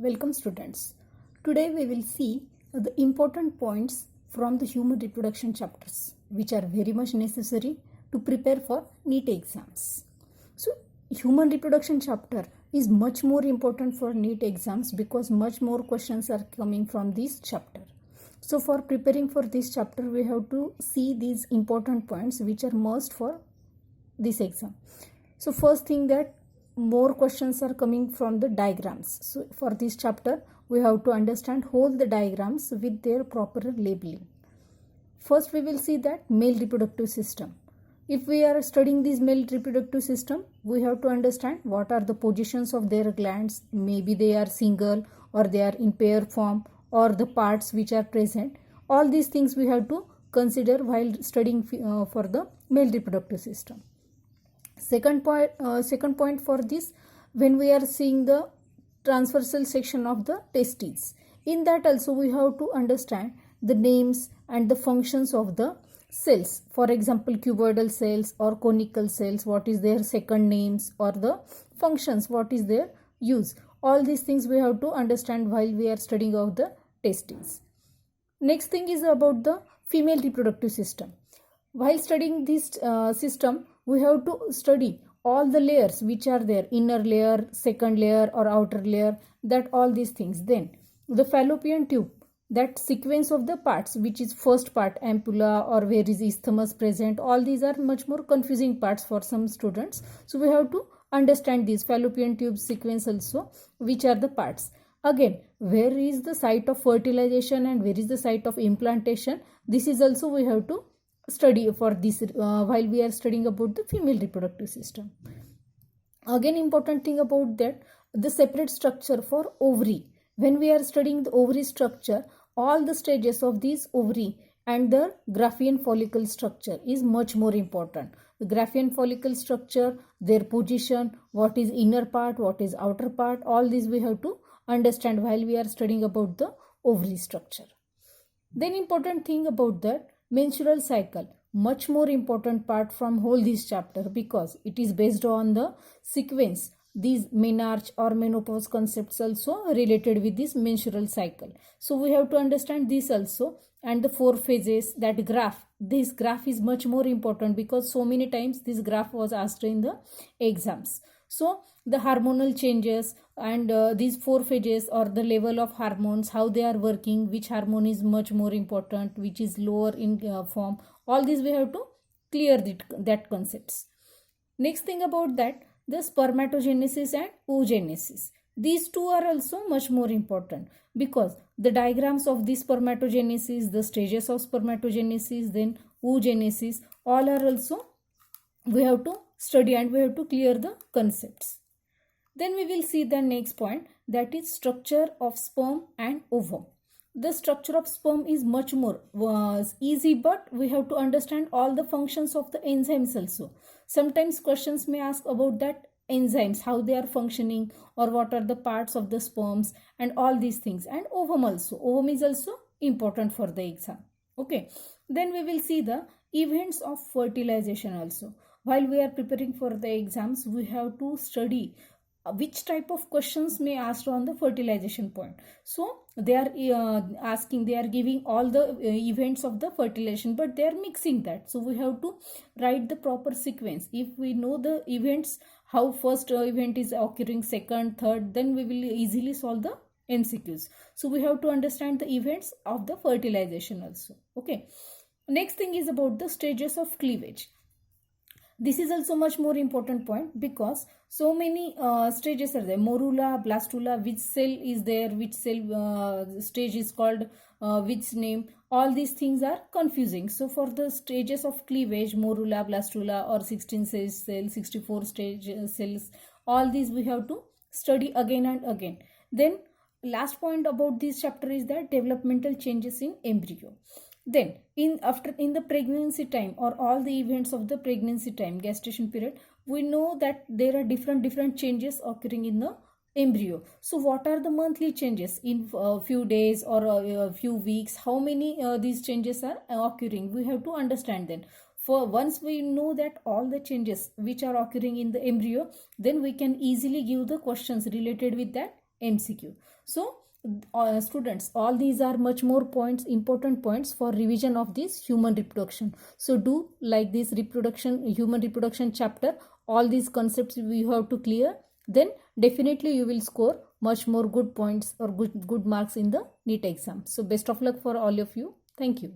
Welcome students. Today we will see the important points from the human reproduction chapters which are very much necessary to prepare for NEET exams. So human reproduction chapter is much more important for NEET exams because much more questions are coming from this chapter. So for preparing for this chapter we have to see these important points which are must for this exam. So first thing that more questions are coming from the diagrams. So for this chapter we have to understand whole the diagrams with their proper labeling. First we will see that male reproductive system. If we are studying this male reproductive system, we have to understand what are the positions of their glands. Maybe they are single or they are in pair form or the parts which are present. All these things we have to consider while studying for the male reproductive system. Second point for this, when we are seeing the transversal section of the testes, in that also we have to understand the names and the functions of the cells. For example, cuboidal cells or conical cells, what is their second names, or the functions, what is their use. All these things we have to understand while we are studying of the testes. Next thing is about the female reproductive system. While studying this system, we have to study all the layers which are there, inner layer, second layer or outer layer, that all these things. Then the fallopian tube, that sequence of the parts, which is first part ampulla or where is isthmus present, all these are much more confusing parts for some students. So we have to understand this fallopian tube sequence also, which are the parts. Again, where is the site of fertilization and where is the site of implantation, this is also we have to study for this while we are studying about the female reproductive system. Again, important thing about that, the separate structure for ovary. When we are studying the ovary structure, all the stages of this ovary and the Graafian follicle structure is much more important. The Graafian follicle structure, their position, what is inner part, what is outer part, all these we have to understand while we are studying about the ovary structure. Then important thing about that, menstrual cycle, much more important part from whole this chapter because it is based on the sequence. These menarche or menopause concepts also related with this menstrual cycle. So we have to understand this also, and the 4 phases, that graph. This graph is much more important because so many times this graph was asked in the exams. So the hormonal changes and these 4 phases or the level of hormones, how they are working, which hormone is much more important, which is lower in form, all these we have to clear that concepts. Next thing about that, the spermatogenesis and oogenesis. These two are also much more important because the diagrams of the spermatogenesis, the stages of spermatogenesis, then oogenesis, all are also we have to study and we have to clear the concepts. Then we will see the next point, that is structure of sperm and ovum. The structure of sperm is much more easy, but we have to understand all the functions of the enzymes also. Sometimes questions may ask about that enzymes, how they are functioning or what are the parts of the sperms and all these things. And ovum also. Ovum is also important for the exam. Okay. Then we will see the events of fertilization also. While we are preparing for the exams, we have to study which type of questions may asked on the fertilization point. So they are they are giving all the events of the fertilization, but they are mixing that. So we have to write the proper sequence. If we know the events, how first event is occurring, second, third, then we will easily solve the MCQs. So we have to understand the events of the fertilization also. Okay. Next thing is about the stages of cleavage. This is also much more important point because so many stages are there. Morula, blastula, which cell is there, which cell stage is called which name. All these things are confusing. So for the stages of cleavage, morula, blastula or 16 cells, 64 stage cells, all these we have to study again and again. Then last point about this chapter is that developmental changes in embryo. Then in the pregnancy time or all the events of the pregnancy time, gestation period, we know that there are different changes occurring in the embryo. So what are the monthly changes in a few days or a few weeks? How many these changes are occurring? We have to understand then. For once we know that all the changes which are occurring in the embryo, then we can easily give the questions related with that MCQ. So students, all these are much more points, important points for revision of this human reproduction. So do like this human reproduction chapter, all these concepts we have to clear, then definitely you will score much more good points or good marks in the NEET exam. So best of luck for all of you. Thank you.